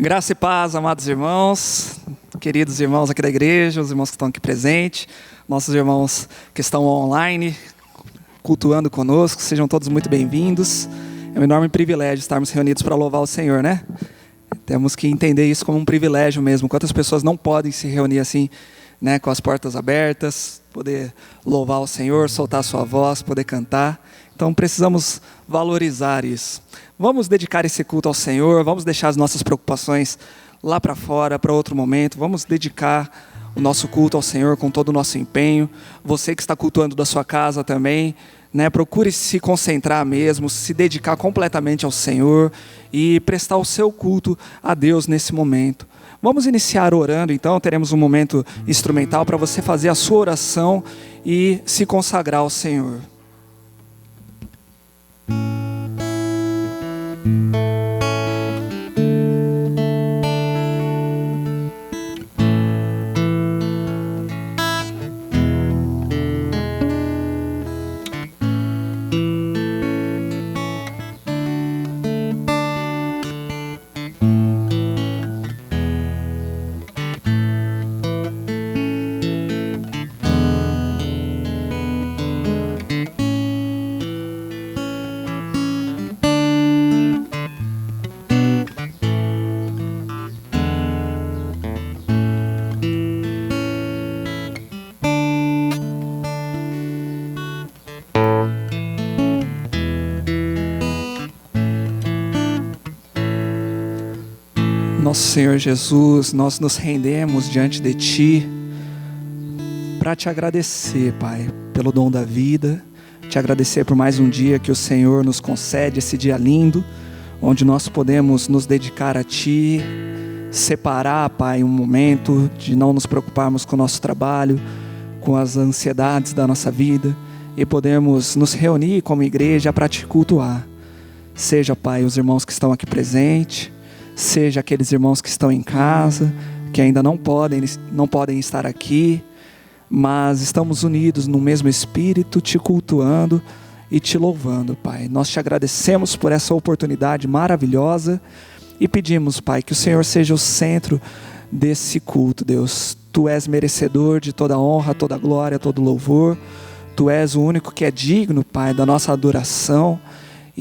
Graça e paz, amados irmãos, queridos irmãos aqui da igreja, os irmãos que estão aqui presentes, nossos irmãos que estão online, cultuando conosco, sejam todos muito bem-vindos. É um enorme privilégio estarmos reunidos para louvar o Senhor, né? Temos que entender isso como um privilégio mesmo. Quantas pessoas não podem se reunir assim, né, com as portas abertas, poder louvar o Senhor, soltar a sua voz, poder cantar. Então precisamos valorizar isso. Vamos dedicar esse culto ao Senhor, vamos deixar as nossas preocupações lá para fora, para outro momento. Vamos dedicar o nosso culto ao Senhor com todo o nosso empenho. Você que está cultuando da sua casa também, né, procure se concentrar mesmo, se dedicar completamente ao Senhor e prestar o seu culto a Deus nesse momento. Vamos iniciar orando, então teremos um momento instrumental para você fazer a sua oração e se consagrar ao Senhor. Nosso Senhor Jesus, nós nos rendemos diante de Ti para Te agradecer, Pai, pelo dom da vida, Te agradecer por mais um dia que o Senhor nos concede, esse dia lindo, onde nós podemos nos dedicar a Ti, separar, Pai, um momento de não nos preocuparmos com o nosso trabalho, com as ansiedades da nossa vida e podemos nos reunir como igreja para Te cultuar. Seja, Pai, os irmãos que estão aqui presentes, seja aqueles irmãos que estão em casa, que ainda não podem estar aqui, mas estamos unidos no mesmo Espírito, Te cultuando e Te louvando, Pai. Nós Te agradecemos por essa oportunidade maravilhosa e pedimos, Pai, que o Senhor seja o centro desse culto, Deus. Tu és merecedor de toda honra, toda glória, todo louvor. Tu és o único que é digno, Pai, da nossa adoração.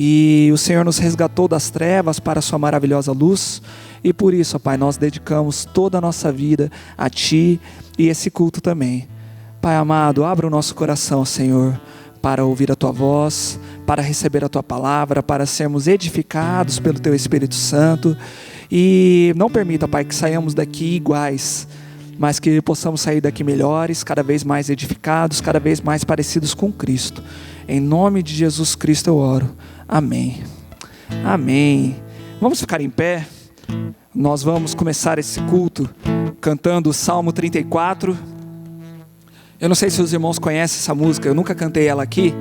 E o Senhor nos resgatou das trevas para a sua maravilhosa luz. E por isso, Pai, nós dedicamos toda a nossa vida a Ti e esse culto também. Pai amado, abra o nosso coração, Senhor, para ouvir a Tua voz, para receber a Tua palavra, para sermos edificados pelo Teu Espírito Santo. E não permita, Pai, que saiamos daqui iguais, mas que possamos sair daqui melhores, cada vez mais edificados, cada vez mais parecidos com Cristo. Em nome de Jesus Cristo eu oro. Amém. Amém. Vamos ficar em pé. Nós vamos começar esse culto cantando o Salmo 34. Eu não sei se os irmãos conhecem essa música, eu nunca cantei ela aqui,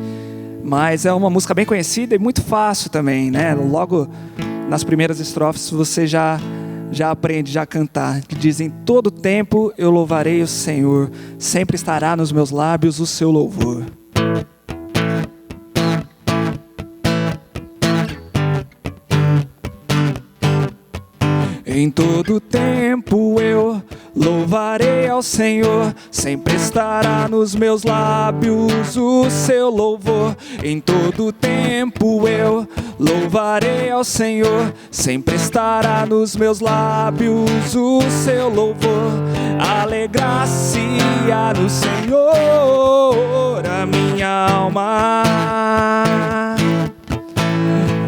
mas é uma música bem conhecida e muito fácil também, né? Logo nas primeiras estrofes você já aprende a cantar, que diz: em todo tempo eu louvarei o Senhor, sempre estará nos meus lábios o seu louvor. Em todo tempo eu louvarei ao Senhor, sempre estará nos meus lábios o seu louvor. Em todo tempo eu louvarei ao Senhor, sempre estará nos meus lábios o seu louvor. Alegrar-se-á no Senhor a minha alma,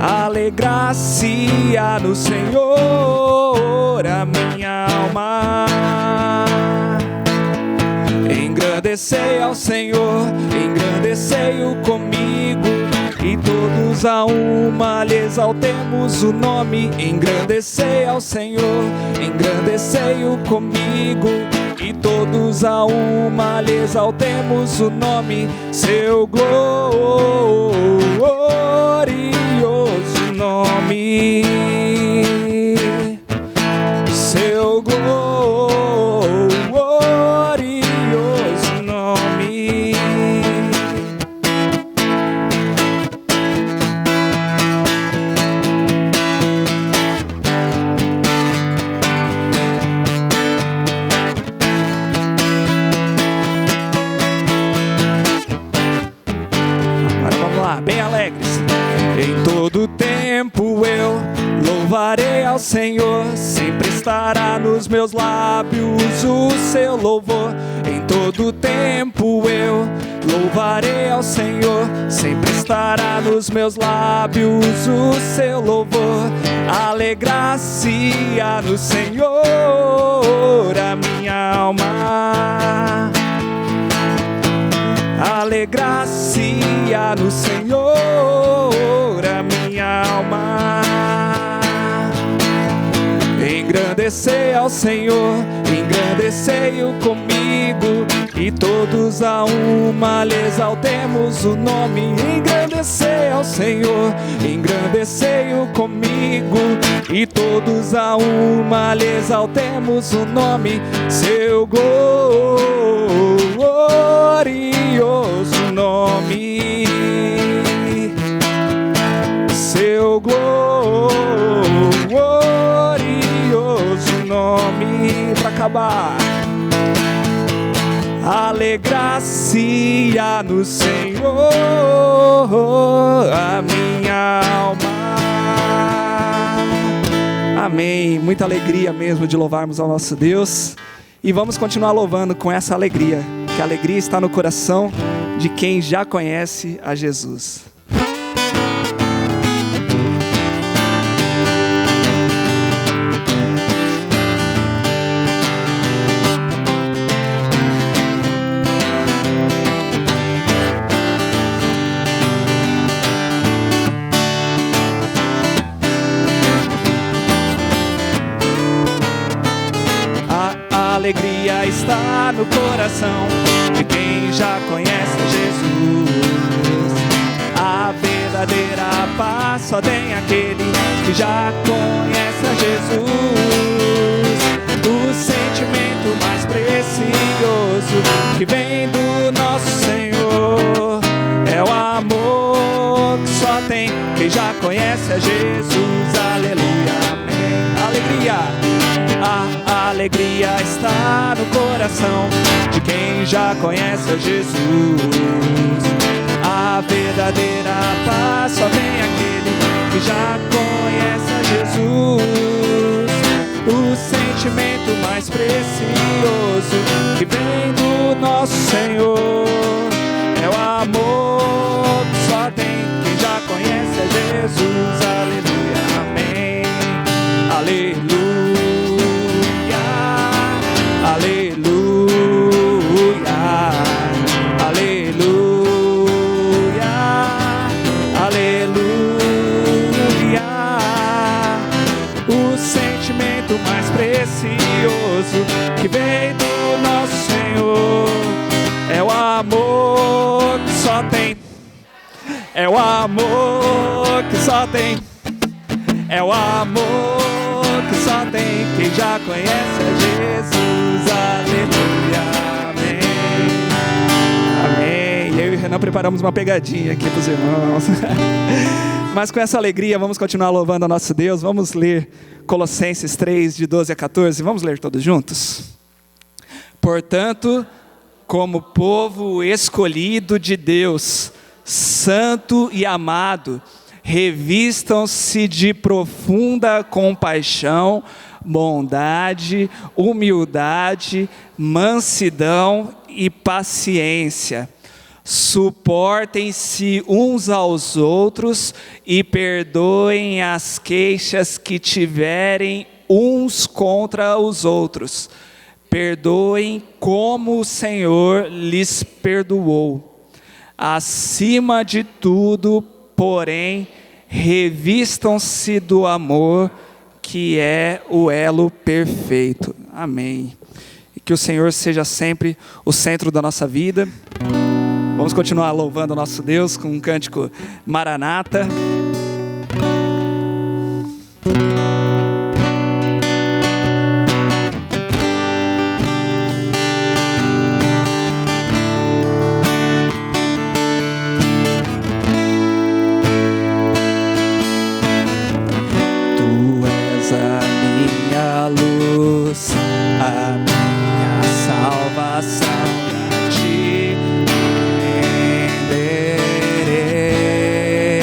alegrar-se-á no Senhor a minha alma. Engrandecei ao Senhor, engrandecei-o comigo, e todos a uma lhe exaltemos o nome. Engrandecei ao Senhor, engrandecei-o comigo, e todos a uma lhe exaltemos o nome. Seu glorioso nome, seu glorioso nome. Em todo tempo eu louvarei ao Senhor, sempre estará nos meus lábios o seu louvor. Em todo tempo eu louvarei ao Senhor, sempre estará nos meus lábios o seu louvor. Alegrar-se-á no Senhor a minha alma, alegrar-se-á no Senhor a minha alma. Engrandecei ao Senhor, engrandecei-o comigo, e todos a uma lhe exaltemos o nome. Engrandecei ao Senhor, engrandecei-o comigo, e todos a uma lhe exaltemos o nome. Seu glorioso nome, seu glorioso nome. Para acabar, alegrar-se-á no Senhor a minha alma. Amém. Muita alegria mesmo de louvarmos ao nosso Deus. E vamos continuar louvando com essa alegria, que a alegria está no coração de quem já conhece a Jesus. A alegria está no coração de quem já conhece Jesus. A verdadeira paz só tem aquele que já conhece a Jesus. O sentimento mais precioso que vem do nosso Senhor é o amor que só tem quem já conhece a Jesus. Aleluia, amém. Alegria. A alegria está no coração de quem já conhece a Jesus. A verdadeira paz só vem aquele que já conhece a Jesus. O sentimento mais precioso que vem do nosso Senhor é o amor que só tem quem já conhece a Jesus. Aleluia, amém. Aleluia. Aleluia, aleluia, aleluia. O sentimento mais precioso que vem do nosso Senhor é o amor que só tem, é o amor que só tem, é o amor que só tem quem já conhece a Jesus. Aleluia, amém. Amém. Eu e o Renan preparamos uma pegadinha aqui para os irmãos. Mas com essa alegria vamos continuar louvando a nosso Deus. Vamos ler Colossenses 3, de 12 a 14. Vamos ler todos juntos? Portanto, como povo escolhido de Deus, santo e amado, revistam-se de profunda compaixão, bondade, humildade, mansidão e paciência. Suportem-se uns aos outros e perdoem as queixas que tiverem uns contra os outros. Perdoem como o Senhor lhes perdoou. Acima de tudo, porém, revistam-se do amor, que é o elo perfeito. Amém. E que o Senhor seja sempre o centro da nossa vida. Vamos continuar louvando o nosso Deus com um cântico Maranata. A minha salvação a ti renderei.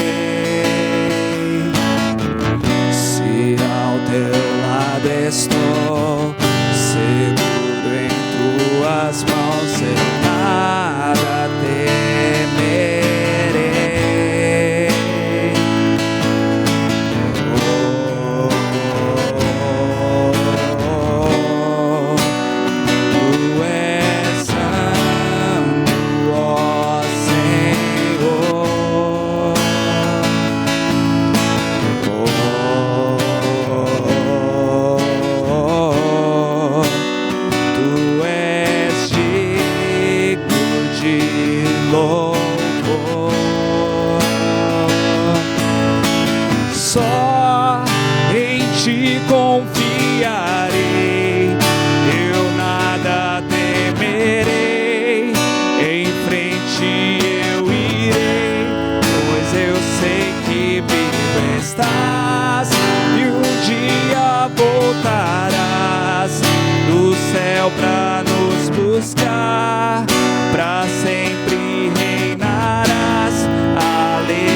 estás, e um dia voltarás do céu pra nos buscar, pra sempre reinarás. Aleluia.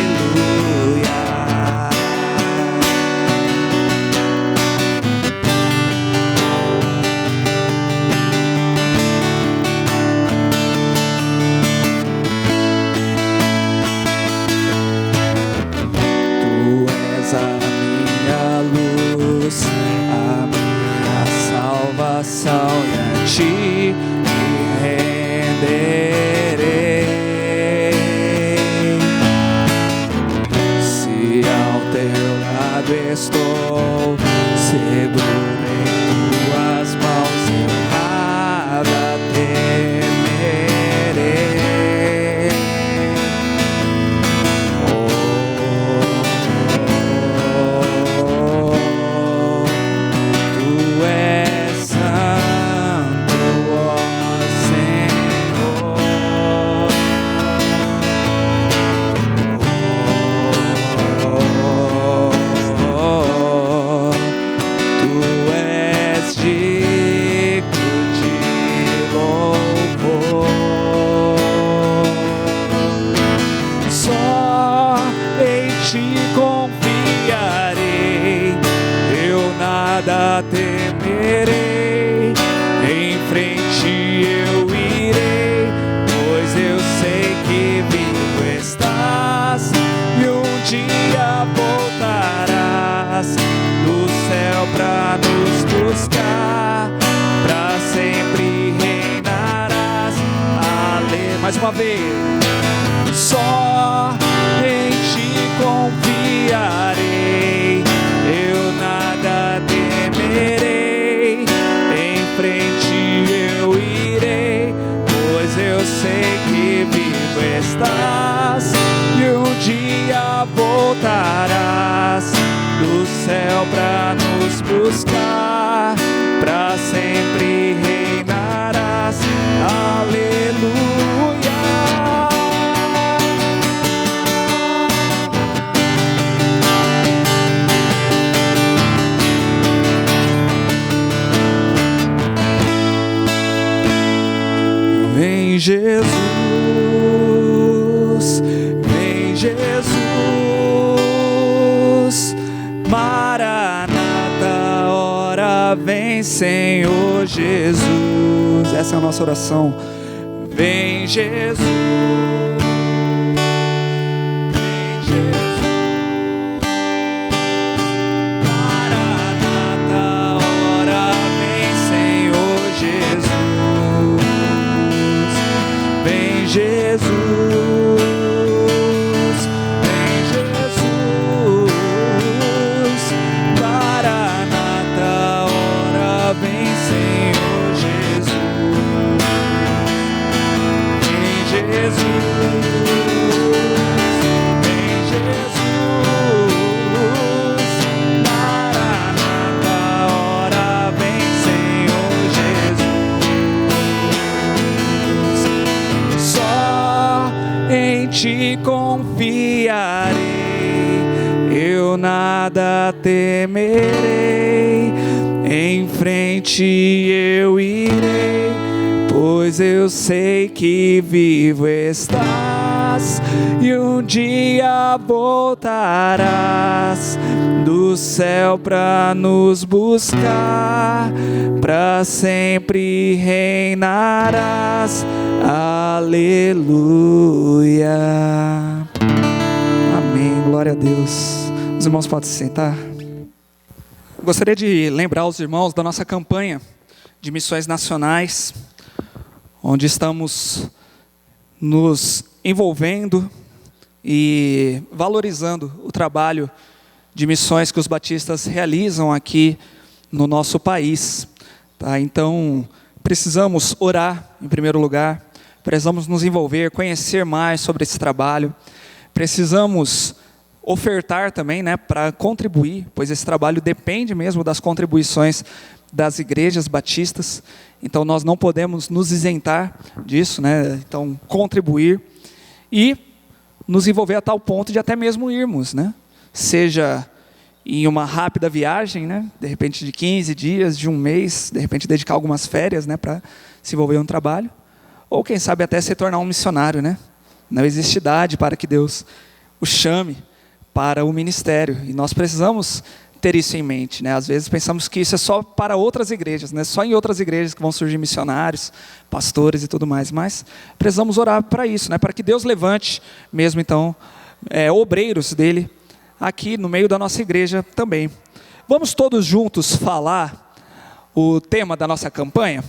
A minha luz, a minha salvação, e a ti me renderei. Se ao teu lado estou, seguro em tuas mãos, eu nada temerei. Temerei, em frente eu irei, pois eu sei que vivo estás, e um dia voltarás do céu pra nos buscar, pra sempre reinarás. Mais uma vez. Só em ti confiarei, eu nada temerei, em frente eu irei, pois eu sei que vivo estás, e um dia voltarás do céu pra nos buscar, pra sempre reinarás. Aleluia. Vem Jesus, vem Jesus, Maranata, ora vem Senhor Jesus. Essa é a nossa oração. Vem Jesus, vem Jesus, Maranata, ora vem Senhor Jesus. Vem Jesus, vem Jesus, Maranata, ora vem Senhor Jesus. Vem Jesus, vem Jesus, Maranata, ora vem Senhor Jesus. Só em ti confiarei, eu nada temerei, em frente eu irei, pois eu sei que vivo estás, e um dia voltarás do céu pra nos buscar, pra sempre reinarás. Aleluia. Amém, glória a Deus. Os irmãos podem se sentar. Eu gostaria de lembrar os irmãos da nossa campanha de missões nacionais, onde estamos nos envolvendo e valorizando o trabalho de missões que os batistas realizam aqui no nosso país. Tá? Então, precisamos orar em primeiro lugar, precisamos nos envolver, conhecer mais sobre esse trabalho, precisamos ofertar também, né, para contribuir, pois esse trabalho depende mesmo das contribuições das igrejas batistas, então nós não podemos nos isentar disso, né? Então contribuir e nos envolver a tal ponto de até mesmo irmos, né? seja em uma rápida viagem, né? De repente de 15 dias, de um mês, de repente dedicar algumas férias, né? Para se envolver em um trabalho, ou quem sabe até se tornar um missionário, né? Não existe idade para que Deus o chame para o ministério, e nós precisamos ter isso em mente, né? Às vezes pensamos que isso é só para outras igrejas, né? Só em outras igrejas que vão surgir missionários, pastores e tudo mais, mas precisamos orar para isso, né? Para que Deus levante mesmo então obreiros dele aqui no meio da nossa igreja também. Vamos todos juntos falar o tema da nossa campanha?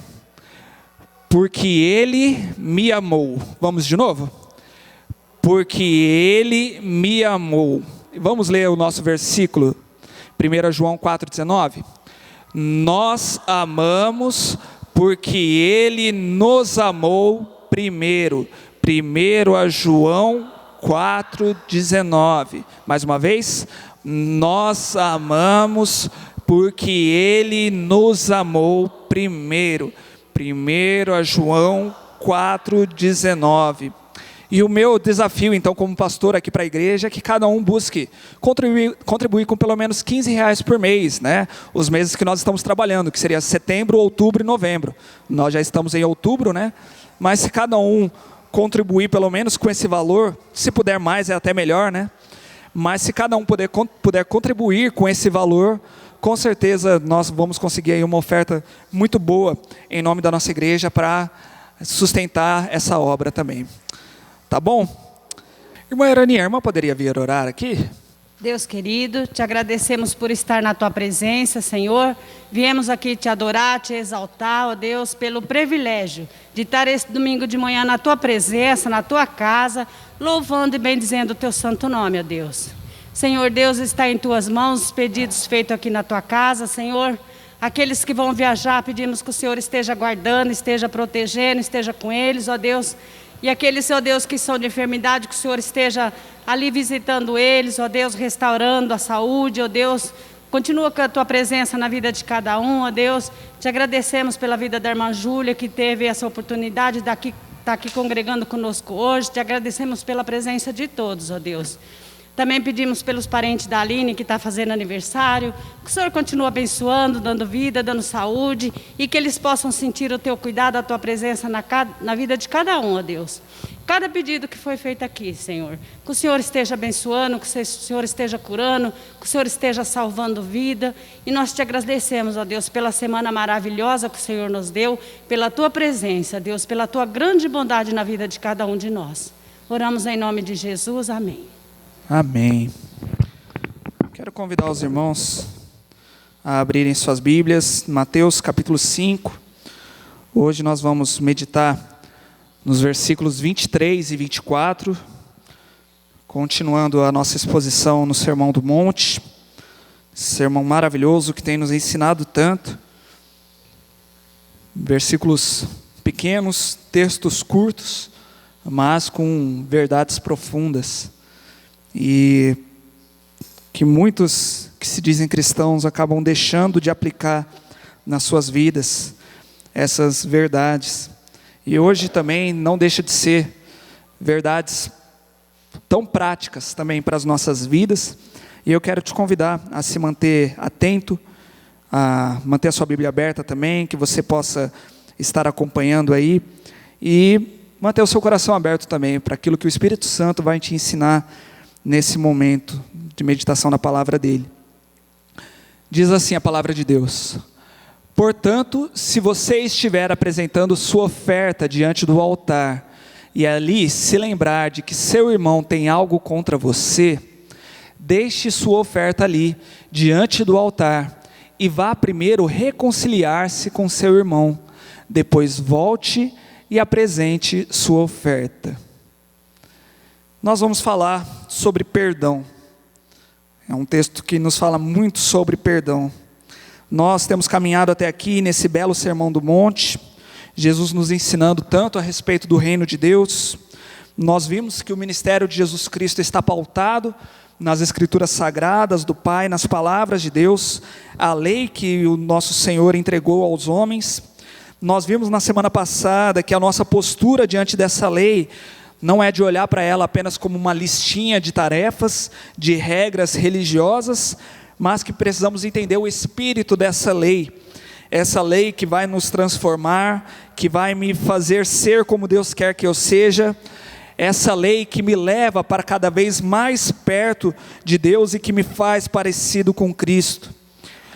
Porque Ele me amou. Vamos de novo? Porque Ele me amou. Vamos ler o nosso versículo, 1 João 4,19. Nós amamos porque Ele nos amou primeiro. 1 João 4,19. Mais uma vez. Nós amamos porque Ele nos amou primeiro. 1 João 4,19. E o meu desafio, então, como pastor aqui para a igreja, é que cada um busque contribuir com pelo menos R$15 por mês, né? Os meses que nós estamos trabalhando, que seria setembro, outubro e novembro. Nós já estamos em outubro, né? Mas se cada um contribuir pelo menos com esse valor, se puder mais é até melhor, né? Mas se cada um puder contribuir com esse valor, com certeza nós vamos conseguir aí uma oferta muito boa em nome da nossa igreja para sustentar essa obra também. Tá bom? Irmã Eraninha, a irmã poderia vir orar aqui? Deus querido, te agradecemos por estar na tua presença, Senhor. Viemos aqui te adorar, te exaltar, ó Deus, pelo privilégio de estar esse domingo de manhã na tua presença, na tua casa, louvando e bendizendo o teu santo nome, ó Deus. Senhor Deus, está em tuas mãos os pedidos feitos aqui na tua casa, Senhor. Aqueles que vão viajar, pedimos que o Senhor esteja guardando, esteja protegendo, esteja com eles, ó Deus. E aqueles, ó Deus, que são de enfermidade, que o Senhor esteja ali visitando eles, ó Deus, restaurando a saúde, ó Deus. Continua com a tua presença na vida de cada um, ó Deus. Te agradecemos pela vida da irmã Júlia, que teve essa oportunidade de estar aqui congregando conosco hoje. Te agradecemos pela presença de todos, ó Deus. Também pedimos pelos parentes da Aline, que está fazendo aniversário, que o Senhor continue abençoando, dando vida, dando saúde, e que eles possam sentir o teu cuidado, a tua presença na vida de cada um, ó Deus. Cada pedido que foi feito aqui, Senhor, que o Senhor esteja abençoando, que o Senhor esteja curando, que o Senhor esteja salvando vida, e nós te agradecemos, ó Deus, pela semana maravilhosa que o Senhor nos deu, pela tua presença, Deus, pela tua grande bondade na vida de cada um de nós. Oramos em nome de Jesus, amém. Amém. Quero convidar os irmãos a abrirem suas Bíblias, Mateus capítulo 5. Hoje nós vamos meditar nos versículos 23 e 24, continuando a nossa exposição no Sermão do Monte, sermão maravilhoso que tem nos ensinado tanto. Versículos pequenos, textos curtos, mas com verdades profundas. E que muitos que se dizem cristãos acabam deixando de aplicar nas suas vidas essas verdades. E hoje também não deixa de ser verdades tão práticas também para as nossas vidas. E eu quero te convidar a se manter atento, a manter a sua Bíblia aberta também, que você possa estar acompanhando aí e manter o seu coração aberto também para aquilo que o Espírito Santo vai te ensinar nesse momento de meditação na palavra dele. Diz assim a palavra de Deus: portanto, se você estiver apresentando sua oferta diante do altar, e ali se lembrar de que seu irmão tem algo contra você, deixe sua oferta ali, diante do altar, e vá primeiro reconciliar-se com seu irmão, depois volte e apresente sua oferta. Nós vamos falar sobre perdão. É um texto que nos fala muito sobre perdão. Nós temos caminhado até aqui nesse belo Sermão do Monte, Jesus nos ensinando tanto a respeito do reino de Deus. Nós vimos que o ministério de Jesus Cristo está pautado nas escrituras sagradas do Pai, nas palavras de Deus, a lei que o nosso Senhor entregou aos homens. Nós vimos na semana passada que a nossa postura diante dessa lei, não é de olhar para ela apenas como uma listinha de tarefas, de regras religiosas, mas que precisamos entender o espírito dessa lei. Essa lei que vai nos transformar, que vai me fazer ser como Deus quer que eu seja. Essa lei que me leva para cada vez mais perto de Deus e que me faz parecido com Cristo.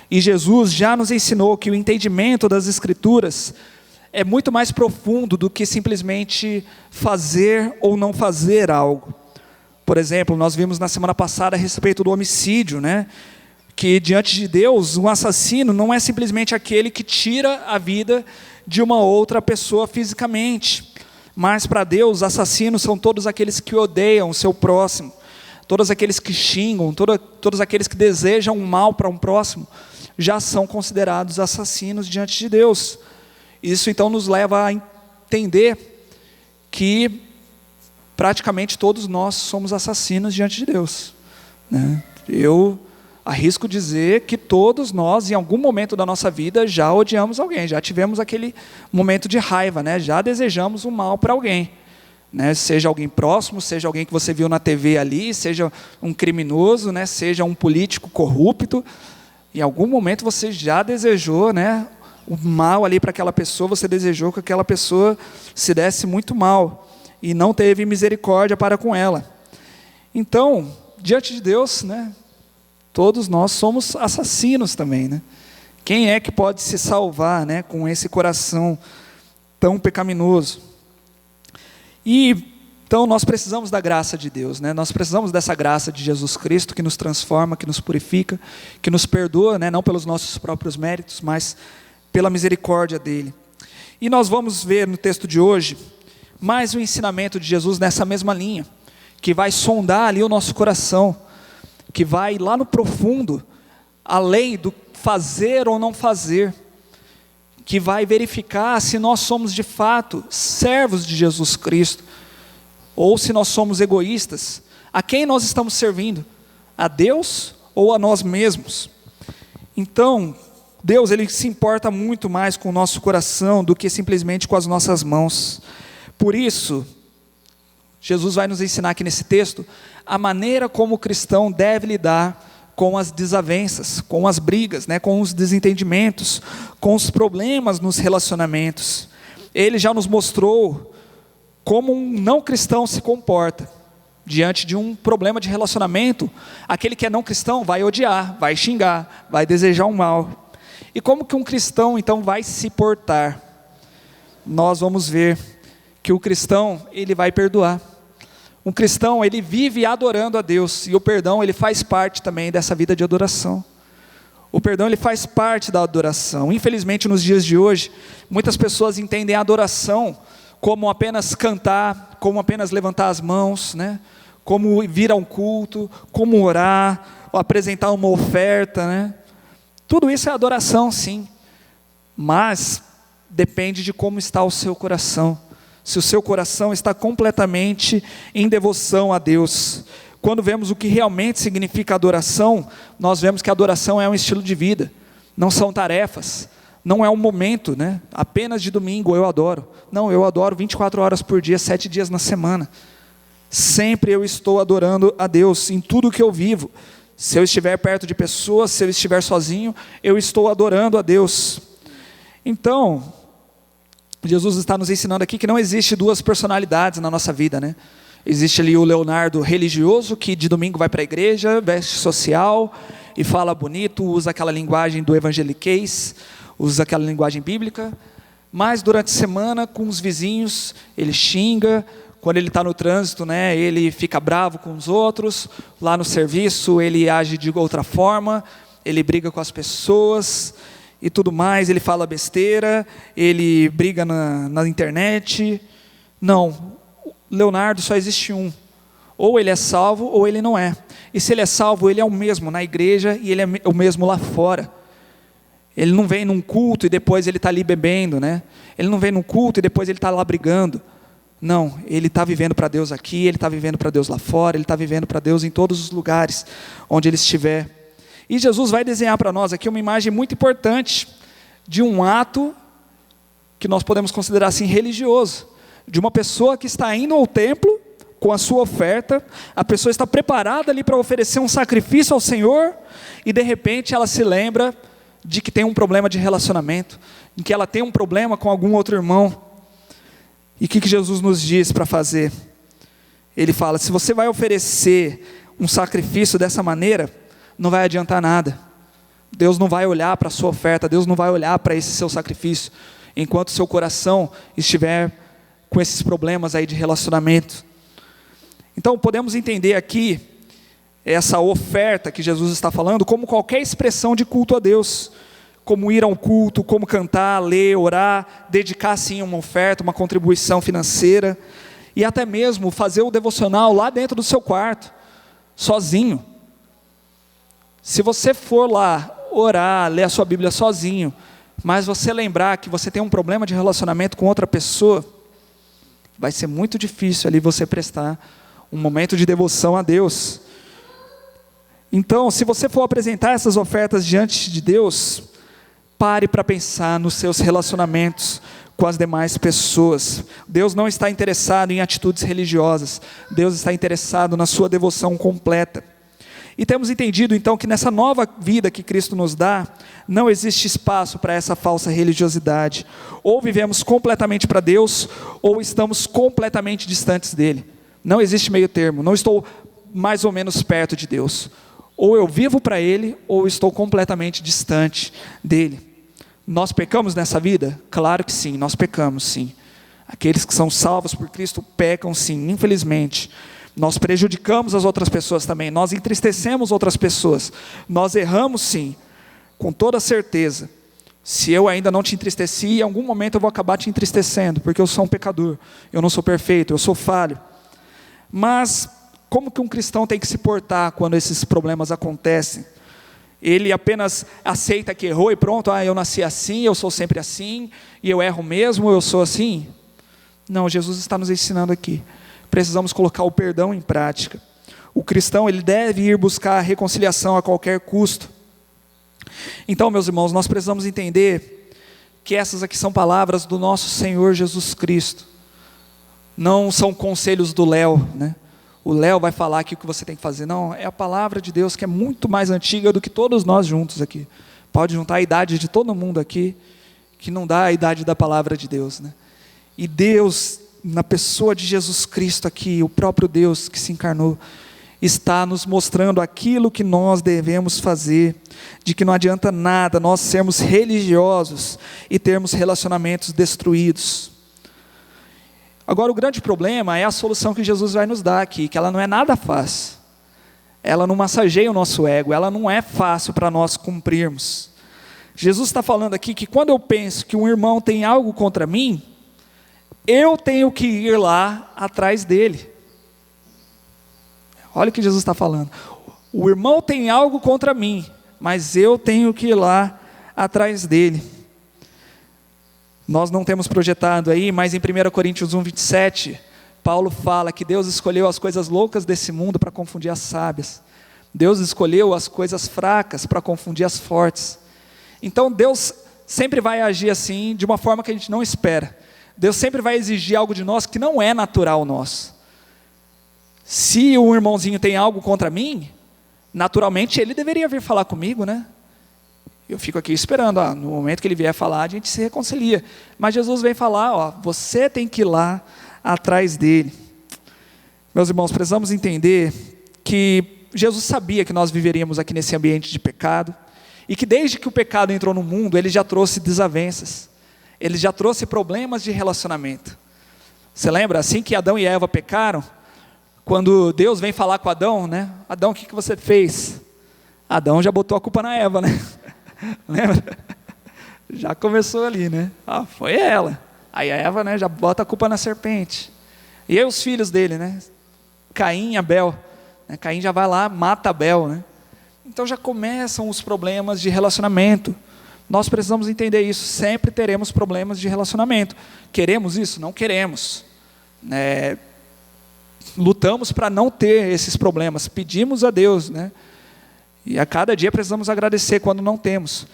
E Jesus já nos ensinou que o entendimento das Escrituras é muito mais profundo do que simplesmente fazer ou não fazer algo. Por exemplo, nós vimos na semana passada a respeito do homicídio, né? Que diante de Deus, um assassino não é simplesmente aquele que tira a vida de uma outra pessoa fisicamente. Mas para Deus, assassinos são todos aqueles que odeiam o seu próximo, todos aqueles que xingam, todos aqueles que desejam o mal para um próximo, já são considerados assassinos diante de Deus. Isso então nos leva a entender que praticamente todos nós somos assassinos diante de Deus, né? Eu arrisco dizer que todos nós, em algum momento da nossa vida, já odiamos alguém, já tivemos aquele momento de raiva, né? Já desejamos o mal para alguém, né? Seja alguém próximo, seja alguém que você viu na TV ali, seja um criminoso, né? Seja um político corrupto. Em algum momento você já desejou, né, o mal ali para aquela pessoa, você desejou que aquela pessoa se desse muito mal e não teve misericórdia para com ela. Então, diante de Deus, né, todos nós somos assassinos também, né? Quem é que pode se salvar, né, com esse coração tão pecaminoso? E então nós precisamos da graça de Deus, né? Nós precisamos dessa graça de Jesus Cristo que nos transforma, que nos purifica, que nos perdoa, né? Não pelos nossos próprios méritos, mas pela misericórdia dele. E nós vamos ver no texto de hoje mais um ensinamento de Jesus nessa mesma linha, que vai sondar ali o nosso coração, que vai lá no profundo, além do fazer ou não fazer, que vai verificar se nós somos de fato servos de Jesus Cristo, ou se nós somos egoístas. A quem nós estamos servindo? A Deus ou a nós mesmos? Então, Deus, Ele se importa muito mais com o nosso coração do que simplesmente com as nossas mãos. Por isso, Jesus vai nos ensinar aqui nesse texto a maneira como o cristão deve lidar com as desavenças, com as brigas, né, com os desentendimentos, com os problemas nos relacionamentos. Ele já nos mostrou como um não cristão se comporta diante de um problema de relacionamento. Aquele que é não cristão vai odiar, vai xingar, vai desejar um mal. E como que um cristão então vai se portar? Nós vamos ver que o cristão, ele vai perdoar. Um cristão, ele vive adorando a Deus, e o perdão, ele faz parte também dessa vida de adoração. O perdão, ele faz parte da adoração. Infelizmente, nos dias de hoje, muitas pessoas entendem a adoração como apenas cantar, como apenas levantar as mãos, né? Como vir a um culto, como orar, ou apresentar uma oferta, né? Tudo isso é adoração, sim, mas depende de como está o seu coração. Se o seu coração está completamente em devoção a Deus. Quando vemos o que realmente significa adoração, nós vemos que a adoração é um estilo de vida, não são tarefas, não é um momento, né? Apenas de domingo eu adoro. Não, eu adoro 24 horas por dia, 7 dias na semana. Sempre eu estou adorando a Deus em tudo que eu vivo. Se eu estiver perto de pessoas, se eu estiver sozinho, eu estou adorando a Deus. Então, Jesus está nos ensinando aqui que não existe duas personalidades na nossa vida, né? Existe ali o Leonardo religioso, que de domingo vai para a igreja, veste social e fala bonito, usa aquela linguagem do evangeliquez, usa aquela linguagem bíblica, mas durante a semana com os vizinhos, ele xinga. Quando ele está no trânsito, né, ele fica bravo com os outros. Lá no serviço, ele age de outra forma, ele briga com as pessoas e tudo mais, ele fala besteira, ele briga na internet. Não, Leonardo só existe um. Ou ele é salvo, ou ele não é. E se ele é salvo, ele é o mesmo na igreja e ele é o mesmo lá fora. Ele não vem num culto e depois ele está ali bebendo, né? Ele não vem num culto e depois ele está lá brigando. Não, ele está vivendo para Deus aqui, ele está vivendo para Deus lá fora, ele está vivendo para Deus em todos os lugares onde ele estiver. E Jesus vai desenhar para nós aqui uma imagem muito importante de um ato que nós podemos considerar assim religioso, de uma pessoa que está indo ao templo com a sua oferta, a pessoa está preparada ali para oferecer um sacrifício ao Senhor, e de repente ela se lembra de que tem um problema de relacionamento, em que ela tem um problema com algum outro irmão. E o que Jesus nos diz para fazer? Ele fala: se você vai oferecer um sacrifício dessa maneira, não vai adiantar nada. Deus não vai olhar para a sua oferta, Deus não vai olhar para esse seu sacrifício, enquanto seu coração estiver com esses problemas aí de relacionamento. Então podemos entender aqui essa oferta que Jesus está falando como qualquer expressão de culto a Deus, como ir a um culto, como cantar, ler, orar, dedicar sim uma oferta, uma contribuição financeira, e até mesmo fazer o devocional lá dentro do seu quarto, sozinho. Se você for lá orar, ler a sua Bíblia sozinho, mas você lembrar que você tem um problema de relacionamento com outra pessoa, vai ser muito difícil ali você prestar um momento de devoção a Deus. Então, se você for apresentar essas ofertas diante de Deus, pare para pensar nos seus relacionamentos com as demais pessoas. Deus não está interessado em atitudes religiosas, Deus está interessado na sua devoção completa. E temos entendido então que nessa nova vida que Cristo nos dá, não existe espaço para essa falsa religiosidade. Ou vivemos completamente para Deus, ou estamos completamente distantes dele. Não existe meio termo, não estou mais ou menos perto de Deus. Ou eu vivo para Ele, ou estou completamente distante dEle. Nós pecamos nessa vida? Claro que sim, nós pecamos sim. Aqueles que são salvos por Cristo pecam sim, infelizmente. Nós prejudicamos as outras pessoas também, nós entristecemos outras pessoas. Nós erramos sim, com toda certeza. Se eu ainda não te entristeci, em algum momento eu vou acabar te entristecendo, porque eu sou um pecador, eu não sou perfeito, eu sou falho. Mas como que um cristão tem que se portar quando esses problemas acontecem? Ele apenas aceita que errou e pronto, eu nasci assim, eu sou sempre assim, e eu erro mesmo, eu sou assim? Não, Jesus está nos ensinando aqui. Precisamos colocar o perdão em prática. O cristão, ele deve ir buscar a reconciliação a qualquer custo. Então, meus irmãos, nós precisamos entender que essas aqui são palavras do nosso Senhor Jesus Cristo. Não são conselhos do Léo, né? O Léo vai falar aqui o que você tem que fazer. Não, é a palavra de Deus que é muito mais antiga do que todos nós juntos aqui. Pode juntar a idade de todo mundo aqui, que não dá a idade da palavra de Deus, né? E Deus, na pessoa de Jesus Cristo aqui, o próprio Deus que se encarnou, está nos mostrando aquilo que nós devemos fazer, de que não adianta nada nós sermos religiosos e termos relacionamentos destruídos. Agora o grande problema é a solução que Jesus vai nos dar aqui, que ela não é nada fácil. Ela não massageia o nosso ego, ela não é fácil para nós cumprirmos. Jesus está falando aqui que quando eu penso que um irmão tem algo contra mim, eu tenho que ir lá atrás dele. Olha o que Jesus está falando. O irmão tem algo contra mim, mas eu tenho que ir lá atrás dele. Nós não temos projetado aí, mas em 1 Coríntios 1:27, Paulo fala que Deus escolheu as coisas loucas desse mundo para confundir as sábias. Deus escolheu as coisas fracas para confundir as fortes. Então Deus sempre vai agir assim, de uma forma que a gente não espera. Deus sempre vai exigir algo de nós que não é natural nosso. Se um irmãozinho tem algo contra mim, naturalmente ele deveria vir falar comigo, né? Eu fico aqui esperando, no momento que ele vier falar, a gente se reconcilia. Mas Jesus vem falar, você tem que ir lá atrás dele. Meus irmãos, precisamos entender que Jesus sabia que nós viveríamos aqui nesse ambiente de pecado, e que desde que o pecado entrou no mundo, ele já trouxe desavenças, ele já trouxe problemas de relacionamento. Você lembra, assim que Adão e Eva pecaram, quando Deus vem falar com Adão, né? Adão, o que você fez? Adão já botou a culpa na Eva, né? Lembra? Já começou ali, né? Foi ela. Aí a Eva, né, já bota a culpa na serpente. E aí os filhos dele, né? Caim e Abel. Caim já vai lá, mata Abel, né? Então já começam os problemas de relacionamento. Nós precisamos entender isso. Sempre teremos problemas de relacionamento. Queremos isso? Não queremos. Lutamos para não ter esses problemas. Pedimos a Deus, né? E a cada dia precisamos agradecer quando não temos.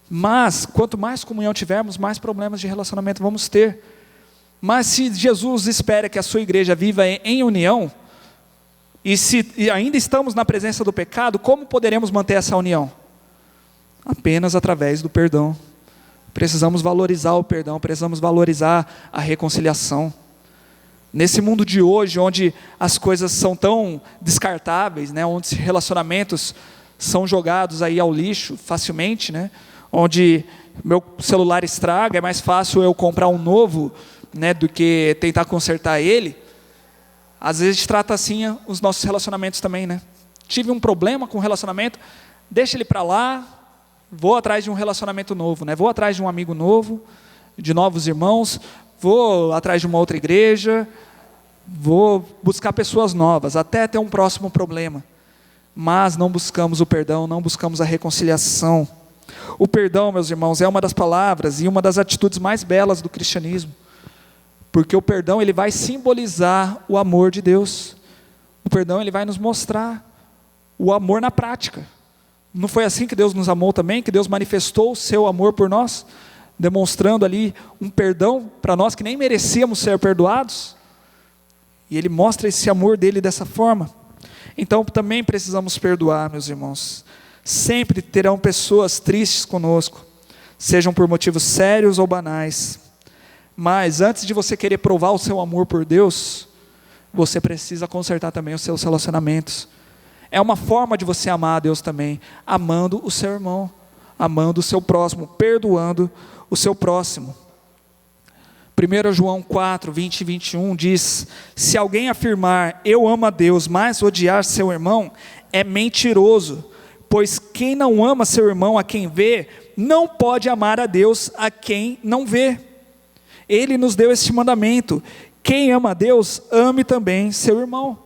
Mas, quanto mais comunhão tivermos, mais problemas de relacionamento vamos ter. Mas se Jesus espera que a sua igreja viva em união, E se ainda estamos na presença do pecado, como poderemos manter essa união? Apenas através do perdão. Precisamos valorizar o perdão, precisamos valorizar a reconciliação. Nesse mundo de hoje, onde as coisas são tão descartáveis, né, onde relacionamentos são jogados aí ao lixo facilmente, né, onde meu celular estraga, é mais fácil eu comprar um novo, né, do que tentar consertar ele. Às vezes a gente trata assim os nossos relacionamentos também, né? Tive um problema com o relacionamento, deixa ele para lá, vou atrás de um relacionamento novo, né? Vou atrás de um amigo novo, de novos irmãos, vou atrás de uma outra igreja, vou buscar pessoas novas, até ter um próximo problema. Mas não buscamos o perdão, não buscamos a reconciliação. O perdão, meus irmãos, é uma das palavras e uma das atitudes mais belas do cristianismo. Porque o perdão, ele vai simbolizar o amor de Deus. O perdão, ele vai nos mostrar o amor na prática. Não foi assim que Deus nos amou também? Que Deus manifestou o seu amor por nós? Demonstrando ali um perdão para nós que nem merecíamos ser perdoados? E Ele mostra esse amor dele dessa forma. Então também precisamos perdoar, meus irmãos. Sempre terão pessoas tristes conosco, sejam por motivos sérios ou banais. Mas antes de você querer provar o seu amor por Deus, você precisa consertar também os seus relacionamentos. É uma forma de você amar a Deus também, amando o seu irmão, amando o seu próximo, perdoando o seu próximo. 1 João 4, 20 e 21 diz: se alguém afirmar eu amo a Deus, mas odiar seu irmão, é mentiroso, pois quem não ama seu irmão a quem vê, não pode amar a Deus a quem não vê. Ele nos deu este mandamento: quem ama a Deus, ame também seu irmão.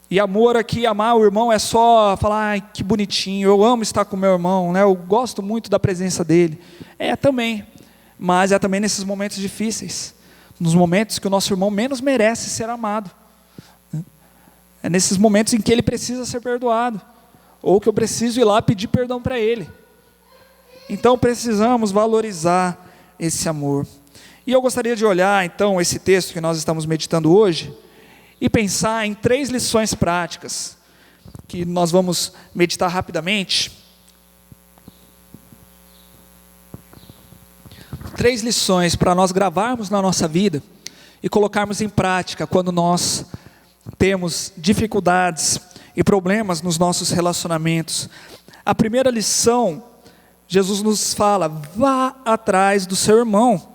E amor aqui, amar o irmão é só falar, ai, que bonitinho, eu amo estar com meu irmão, né? Eu gosto muito da presença dele. É também, mas é também nesses momentos difíceis, nos momentos que o nosso irmão menos merece ser amado. É nesses momentos em que ele precisa ser perdoado, ou que eu preciso ir lá pedir perdão para ele. Então precisamos valorizar esse amor. E eu gostaria de olhar então esse texto que nós estamos meditando hoje, e pensar em 3 lições práticas, que nós vamos meditar rapidamente. 3 lições para nós gravarmos na nossa vida, e colocarmos em prática, quando nós temos dificuldades e problemas nos nossos relacionamentos. A primeira lição, Jesus nos fala, vá atrás do seu irmão.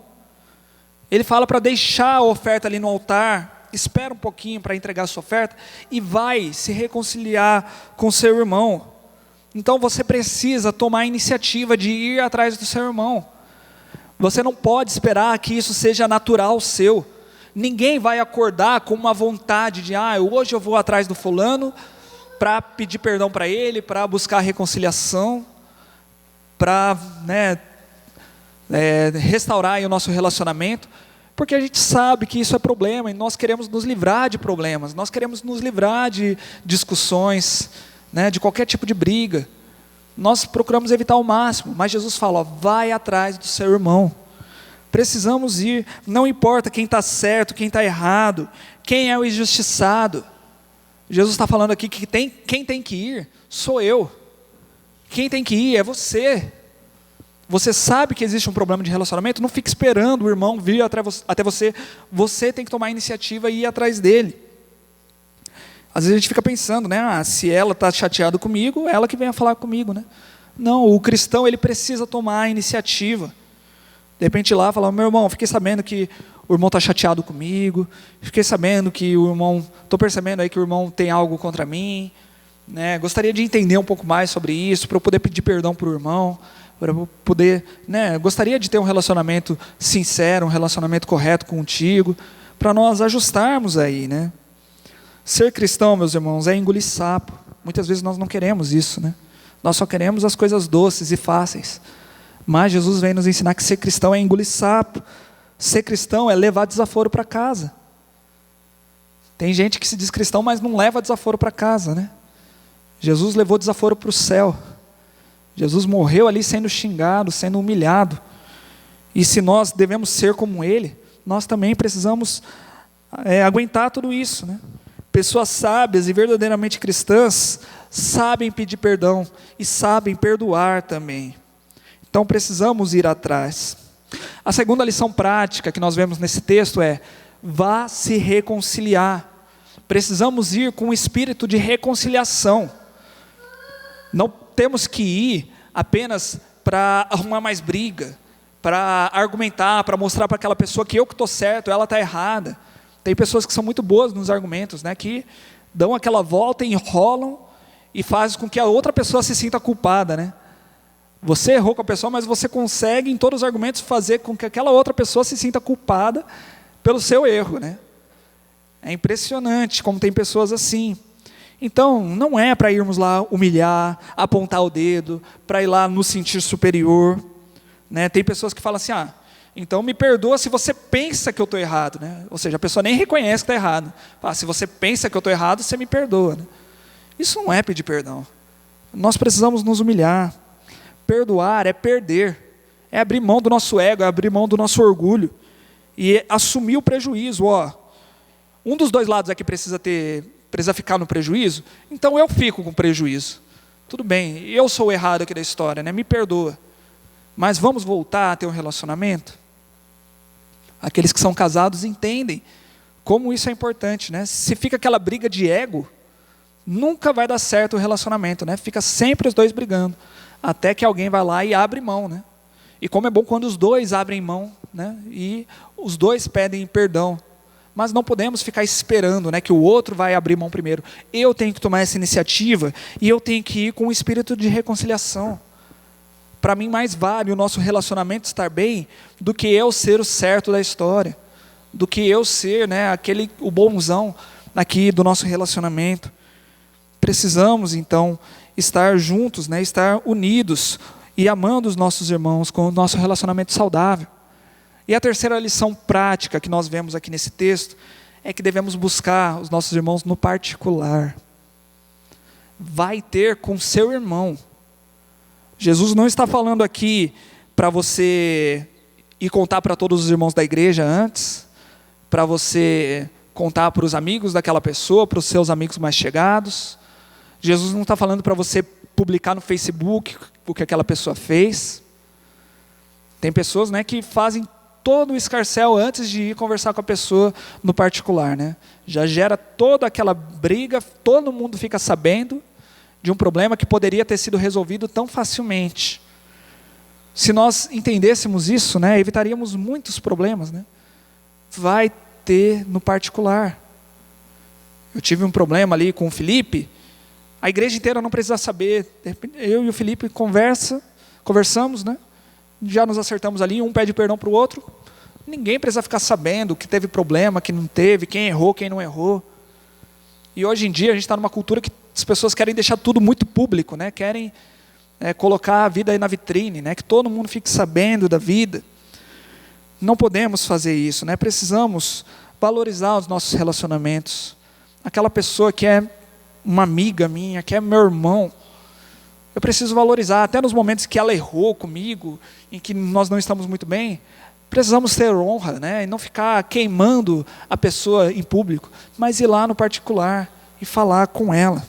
Ele fala para deixar a oferta ali no altar, espera um pouquinho para entregar a sua oferta e vai se reconciliar com seu irmão. Então você precisa tomar a iniciativa de ir atrás do seu irmão. Você não pode esperar que isso seja natural seu. Ninguém vai acordar com uma vontade de, hoje eu vou atrás do fulano para pedir perdão para ele, para buscar reconciliação, para restaurar aí o nosso relacionamento. Porque a gente sabe que isso é problema, e nós queremos nos livrar de problemas, nós queremos nos livrar de discussões, de qualquer tipo de briga. Nós procuramos evitar ao máximo, mas Jesus fala, vai atrás do seu irmão. Precisamos ir, não importa quem está certo, quem está errado, quem é o injustiçado. Jesus está falando aqui que quem tem que ir sou eu. Quem tem que ir é você. Você sabe que existe um problema de relacionamento, não fique esperando o irmão vir até você. Você tem que tomar a iniciativa e ir atrás dele. Às vezes a gente fica pensando, se ela está chateada comigo, ela que venha falar comigo, né? Não, o cristão ele precisa tomar a iniciativa. De repente ir lá falar, meu irmão, fiquei sabendo que o irmão está chateado comigo, fiquei sabendo que o irmão, estou percebendo aí que o irmão tem algo contra mim, gostaria de entender um pouco mais sobre isso, para eu poder pedir perdão para o irmão, para poder, gostaria de ter um relacionamento sincero, um relacionamento correto contigo, para nós ajustarmos aí, Ser cristão, meus irmãos, é engolir sapo. Muitas vezes nós não queremos isso, Nós só queremos as coisas doces e fáceis. Mas Jesus vem nos ensinar que ser cristão é engolir sapo. Ser cristão é levar desaforo para casa. Tem gente que se diz cristão, mas não leva desaforo para casa, Jesus levou desaforo para o céu. Jesus morreu ali sendo xingado, sendo humilhado. E se nós devemos ser como Ele, nós também precisamos aguentar tudo isso, Pessoas sábias e verdadeiramente cristãs sabem pedir perdão e sabem perdoar também. Então precisamos ir atrás. A segunda lição prática que nós vemos nesse texto é: vá se reconciliar. Precisamos ir com um espírito de reconciliação. Não temos que ir apenas para arrumar mais briga, para argumentar, para mostrar para aquela pessoa que eu que estou certo, ela está errada. Tem pessoas que são muito boas nos argumentos, né, que dão aquela volta, enrolam e fazem com que a outra pessoa se sinta culpada, né? Você errou com a pessoa, mas você consegue em todos os argumentos fazer com que aquela outra pessoa se sinta culpada pelo seu erro, né? É impressionante como tem pessoas assim. Então, não é para irmos lá humilhar, apontar o dedo, para ir lá nos sentir superior, né? Tem pessoas que falam assim: então me perdoa se você pensa que eu estou errado, né? Ou seja, a pessoa nem reconhece que está errado. Se você pensa que eu estou errado, você me perdoa, né? Isso não é pedir perdão. Nós precisamos nos humilhar. Perdoar é perder, é abrir mão do nosso ego, é abrir mão do nosso orgulho e assumir o prejuízo. Um dos dois lados aqui precisa ficar no prejuízo, então eu fico com prejuízo. Tudo bem, eu sou o errado aqui da história, né? Me perdoa. Mas vamos voltar a ter um relacionamento? Aqueles que são casados entendem como isso é importante, né? Se fica aquela briga de ego, nunca vai dar certo o relacionamento, né? Fica sempre os dois brigando, até que alguém vai lá e abre mão, né? E como é bom quando os dois abrem mão, né? E os dois pedem perdão. Mas não podemos ficar esperando, né, que o outro vai abrir mão primeiro. Eu tenho que tomar essa iniciativa e eu tenho que ir com um espírito de reconciliação. Para mim, mais vale o nosso relacionamento estar bem do que eu ser o certo da história, do que eu ser, né, o bonzão aqui do nosso relacionamento. Precisamos, então, estar juntos, né, estar unidos e amando os nossos irmãos com o nosso relacionamento saudável. E a terceira lição prática que nós vemos aqui nesse texto é que devemos buscar os nossos irmãos no particular. Vai ter com seu irmão. Jesus não está falando aqui para você ir contar para todos os irmãos da igreja antes, para você contar para os amigos daquela pessoa, para os seus amigos mais chegados. Jesus não está falando para você publicar no Facebook o que aquela pessoa fez. Tem pessoas, né, que fazem todo o escarcéu antes de ir conversar com a pessoa no particular, né? Já gera toda aquela briga, todo mundo fica sabendo de um problema que poderia ter sido resolvido tão facilmente. Se nós entendêssemos isso, né, evitaríamos muitos problemas, né? Vai ter no particular. Eu tive um problema ali com o Felipe, a igreja inteira não precisa saber. Eu e o Felipe conversamos, né? Já nos acertamos ali, um pede perdão para o outro. Ninguém precisa ficar sabendo que teve problema, que não teve, quem errou, quem não errou. E hoje em dia a gente está numa cultura que as pessoas querem deixar tudo muito público, né? Querem colocar a vida aí na vitrine, né? Que todo mundo fique sabendo da vida. Não podemos fazer isso, né? Precisamos valorizar os nossos relacionamentos. Aquela pessoa que é uma amiga minha, que é meu irmão, eu preciso valorizar, até nos momentos que ela errou comigo, em que nós não estamos muito bem, precisamos ter honra, né? E não ficar queimando a pessoa em público, mas ir lá no particular e falar com ela.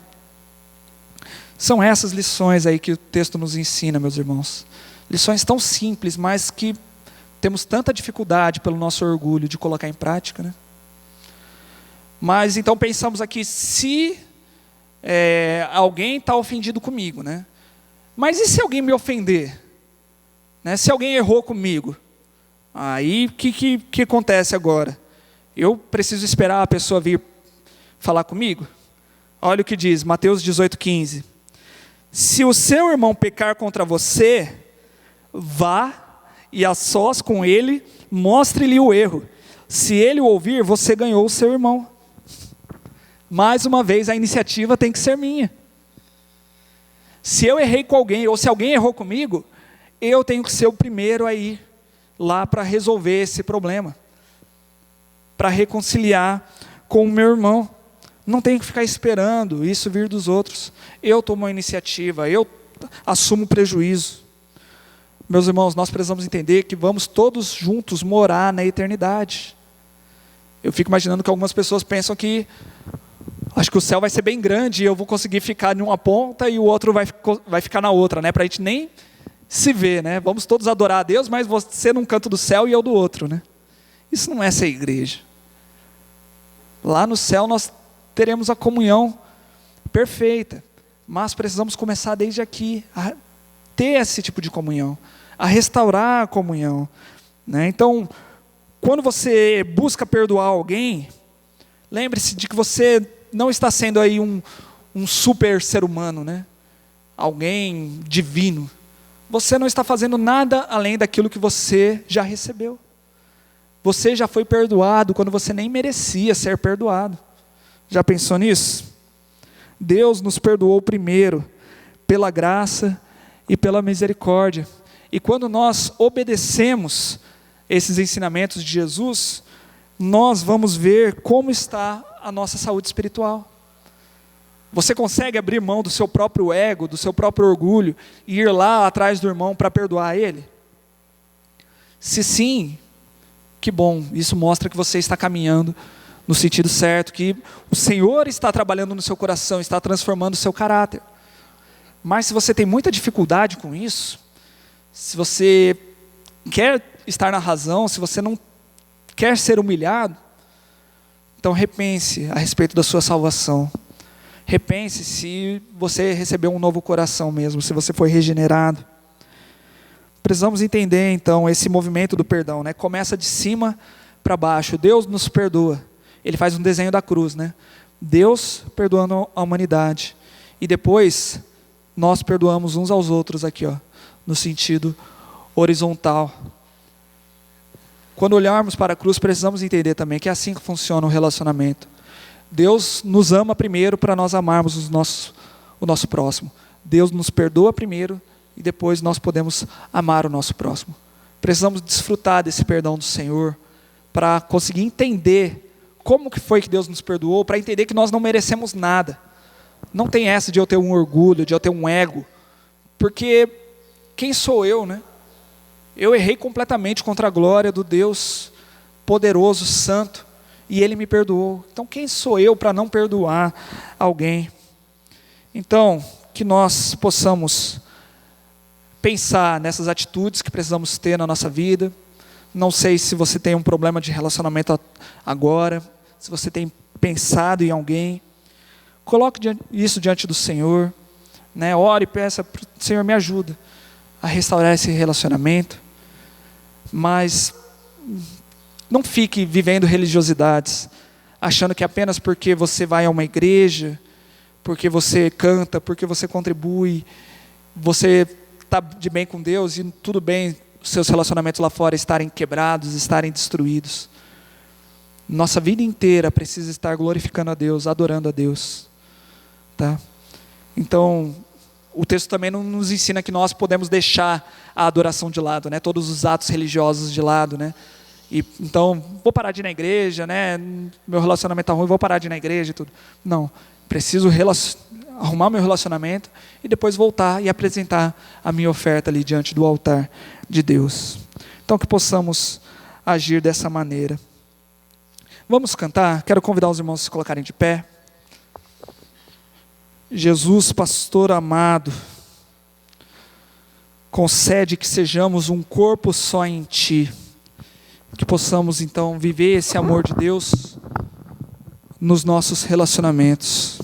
São essas lições aí que o texto nos ensina, meus irmãos. Lições tão simples, mas que temos tanta dificuldade pelo nosso orgulho de colocar em prática, né? Mas então pensamos aqui, se alguém está ofendido comigo, né? Mas e se alguém me ofender? Né? Se alguém errou comigo? Aí o que acontece agora? Eu preciso esperar a pessoa vir falar comigo? Olha o que diz Mateus 18:15. Se o seu irmão pecar contra você, vá e a sós com ele, mostre-lhe o erro. Se ele o ouvir, você ganhou o seu irmão. Mais uma vez, a iniciativa tem que ser minha. Se eu errei com alguém, ou se alguém errou comigo, eu tenho que ser o primeiro a ir lá para resolver esse problema, para reconciliar com o meu irmão. Não tenho que ficar esperando isso vir dos outros. Eu tomo a iniciativa, eu assumo o prejuízo. Meus irmãos, nós precisamos entender que vamos todos juntos morar na eternidade. Eu fico imaginando que algumas pessoas pensam que Acho que o céu vai ser bem grande e eu vou conseguir ficar em uma ponta e o outro vai ficar na outra, né? Para a gente nem se ver, né? Vamos todos adorar a Deus, mas você num canto do céu e eu do outro, né? Isso não é ser igreja. Lá no céu nós teremos a comunhão perfeita, mas precisamos começar desde aqui a ter esse tipo de comunhão, a restaurar a comunhão, né? Então, quando você busca perdoar alguém, lembre-se de que você não está sendo aí um super ser humano, né? Alguém divino. Você não está fazendo nada além daquilo que você já recebeu. Você já foi perdoado quando você nem merecia ser perdoado. Já pensou nisso? Deus nos perdoou primeiro, pela graça e pela misericórdia. E quando nós obedecemos esses ensinamentos de Jesus, nós vamos ver como está a nossa saúde espiritual. Você consegue abrir mão do seu próprio ego, do seu próprio orgulho, e ir lá atrás do irmão para perdoar ele? Se sim, que bom, isso mostra que você está caminhando no sentido certo, que o Senhor está trabalhando no seu coração, está transformando o seu caráter. Mas se você tem muita dificuldade com isso, se você quer estar na razão, se você não quer ser humilhado, então repense a respeito da sua salvação. Repense se você recebeu um novo coração mesmo, se você foi regenerado. Precisamos entender então esse movimento do perdão, né? Começa de cima para baixo. Deus nos perdoa. Ele faz um desenho da cruz, né? Deus perdoando a humanidade. E depois nós perdoamos uns aos outros aqui, ó, no sentido horizontal. Quando olharmos para a cruz, precisamos entender também que é assim que funciona o relacionamento. Deus nos ama primeiro para nós amarmos o nosso próximo. Deus nos perdoa primeiro e depois nós podemos amar o nosso próximo. Precisamos desfrutar desse perdão do Senhor para conseguir entender como que foi que Deus nos perdoou, para entender que nós não merecemos nada. Não tem essa de eu ter um orgulho, de eu ter um ego, porque quem sou eu, né? Eu errei completamente contra a glória do Deus poderoso, santo, e Ele me perdoou. Então quem sou eu para não perdoar alguém? Então, que nós possamos pensar nessas atitudes que precisamos ter na nossa vida. Não sei se você tem um problema de relacionamento agora, se você tem pensado em alguém, coloque isso diante do Senhor, né? Ore e peça, Senhor, me ajuda a restaurar esse relacionamento, mas não fique vivendo religiosidades, achando que apenas porque você vai a uma igreja, porque você canta, porque você contribui, você está de bem com Deus e tudo bem os seus relacionamentos lá fora estarem quebrados, estarem destruídos. Nossa vida inteira precisa estar glorificando a Deus, adorando a Deus, tá? Então, o texto também não nos ensina que nós podemos deixar a adoração de lado, né? Todos os atos religiosos de lado, né? E, então, vou parar de ir na igreja, né? Meu relacionamento está ruim, vou parar de ir na igreja e tudo. Não, preciso arrumar meu relacionamento e depois voltar e apresentar a minha oferta ali diante do altar de Deus. Então, que possamos agir dessa maneira. Vamos cantar? Quero convidar os irmãos a se colocarem de pé. Jesus, pastor amado, concede que sejamos um corpo só em Ti. Que possamos então viver esse amor de Deus nos nossos relacionamentos.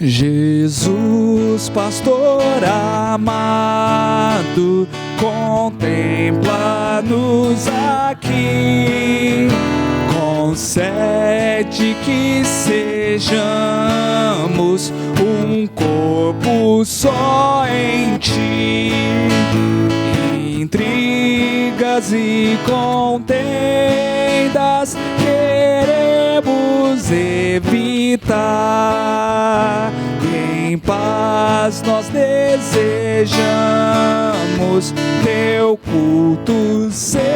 Jesus, pastor amado, contempla-nos aqui. Concede que sejamos um corpo só em Ti. Intrigas e contendas queremos evitar. Em paz nós desejamos Teu culto celebrar.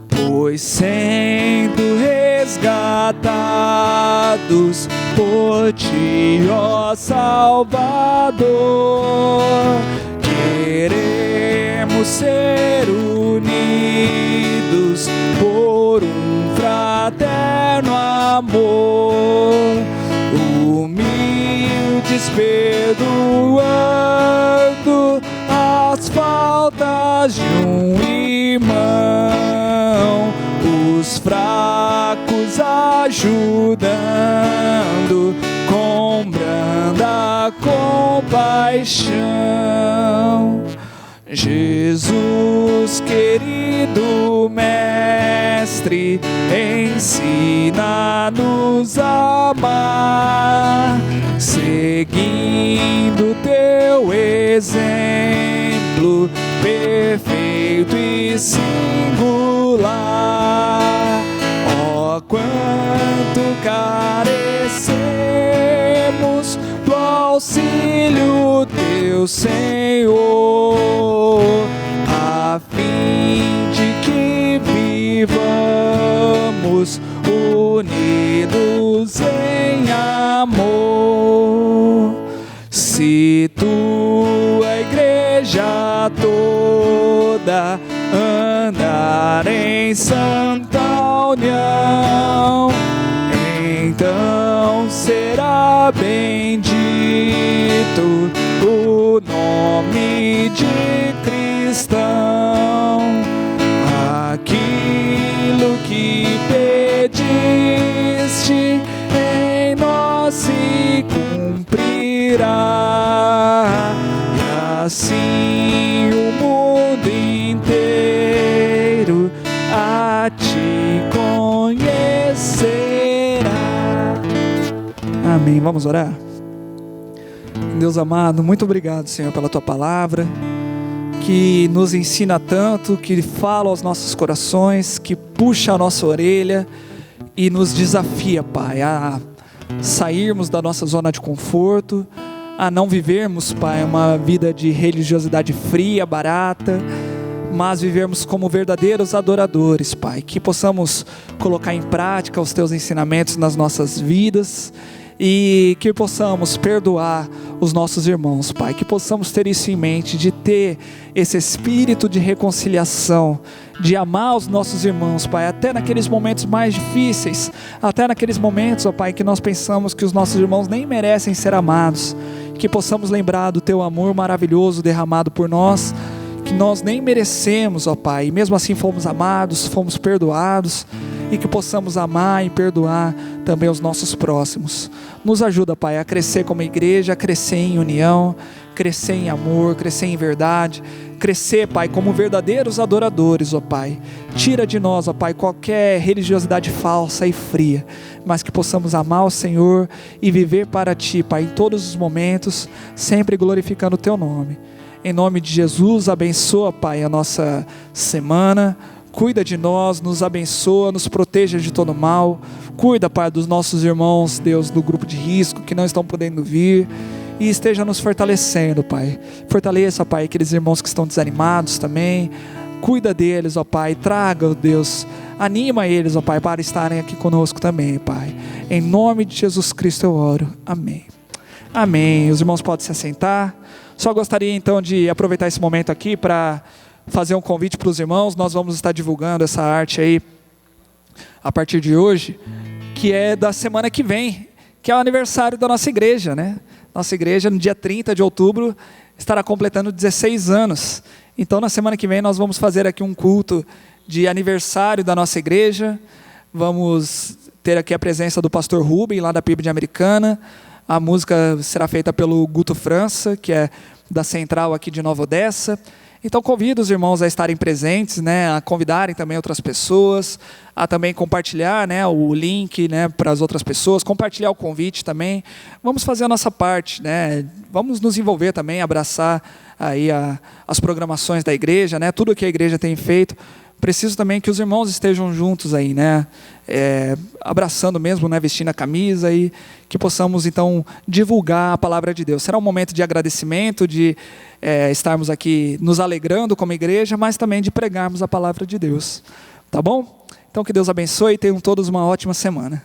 Pois sendo resgatados por ti, ó Salvador. Queremos ser unidos por um fraterno amor, humildes perdoando as faltas de um irmão, os fracos ajudando com branda compaixão. Jesus, querido Mestre, ensina-nos a amar, seguindo teu exemplo perfeito e singular. Oh, quanto carecemos do auxílio teu, Senhor, a fim de que vivamos unidos em amor. Se tua igreja toda andar em santa união, então será bendito o nome de cristão. Aquilo que pediste em nós se cumprirá, e assim o mundo inteiro a ti conhecerá. Amém. Vamos orar? Deus amado, muito obrigado, Senhor, pela tua palavra, que nos ensina tanto, que fala aos nossos corações, que puxa a nossa orelha e nos desafia, Pai, a sairmos da nossa zona de conforto, a não vivermos, Pai, uma vida de religiosidade fria, barata, mas vivermos como verdadeiros adoradores, Pai, que possamos colocar em prática os teus ensinamentos nas nossas vidas, e que possamos perdoar os nossos irmãos, Pai, que possamos ter isso em mente, de ter esse espírito de reconciliação, de amar os nossos irmãos, Pai, até naqueles momentos mais difíceis, até naqueles momentos, ó Pai, que nós pensamos que os nossos irmãos nem merecem ser amados, que possamos lembrar do teu amor maravilhoso derramado por nós, que nós nem merecemos, ó Pai, e mesmo assim fomos amados, fomos perdoados, e que possamos amar e perdoar também os nossos próximos. Nos ajuda, Pai, a crescer como igreja, a crescer em união, crescer em amor, crescer em verdade, crescer, Pai, como verdadeiros adoradores, ó Pai. Tira de nós, ó Pai, qualquer religiosidade falsa e fria, mas que possamos amar o Senhor e viver para Ti, Pai, em todos os momentos, sempre glorificando o Teu nome. Em nome de Jesus, abençoa, Pai, a nossa semana. Cuida de nós, nos abençoa, nos proteja de todo mal. Cuida, Pai, dos nossos irmãos, Deus, do grupo de risco, que não estão podendo vir. E esteja nos fortalecendo, Pai. Fortaleça, Pai, aqueles irmãos que estão desanimados também. Cuida deles, ó Pai. Traga, ó Deus. Anima eles, ó Pai, para estarem aqui conosco também, Pai. Em nome de Jesus Cristo eu oro. Amém. Amém. Os irmãos podem se assentar. Só gostaria, então, de aproveitar esse momento aqui para fazer um convite para os irmãos. Nós vamos estar divulgando essa arte aí a partir de hoje, que é da semana que vem, que é o aniversário da nossa igreja, né? Nossa igreja, no dia 30 de outubro, estará completando 16 anos. Então, na semana que vem, nós vamos fazer aqui um culto de aniversário da nossa igreja. Vamos ter aqui a presença do pastor Rubem, lá da PIB Americana. A música será feita pelo Guto França, que é da central aqui de Nova Odessa. Então convido os irmãos a estarem presentes, né, a convidarem também outras pessoas, a também compartilhar, né, o link, né, para as outras pessoas, compartilhar o convite também. Vamos fazer a nossa parte, né, vamos nos envolver também, abraçar aí as programações da igreja, né, tudo que a igreja tem feito. Preciso também que os irmãos estejam juntos aí, né, abraçando mesmo, né, vestindo a camisa, e que possamos então divulgar a palavra de Deus. Será um momento de agradecimento, de estarmos aqui nos alegrando como igreja, mas também de pregarmos a palavra de Deus, tá bom? Então que Deus abençoe e tenham todos uma ótima semana.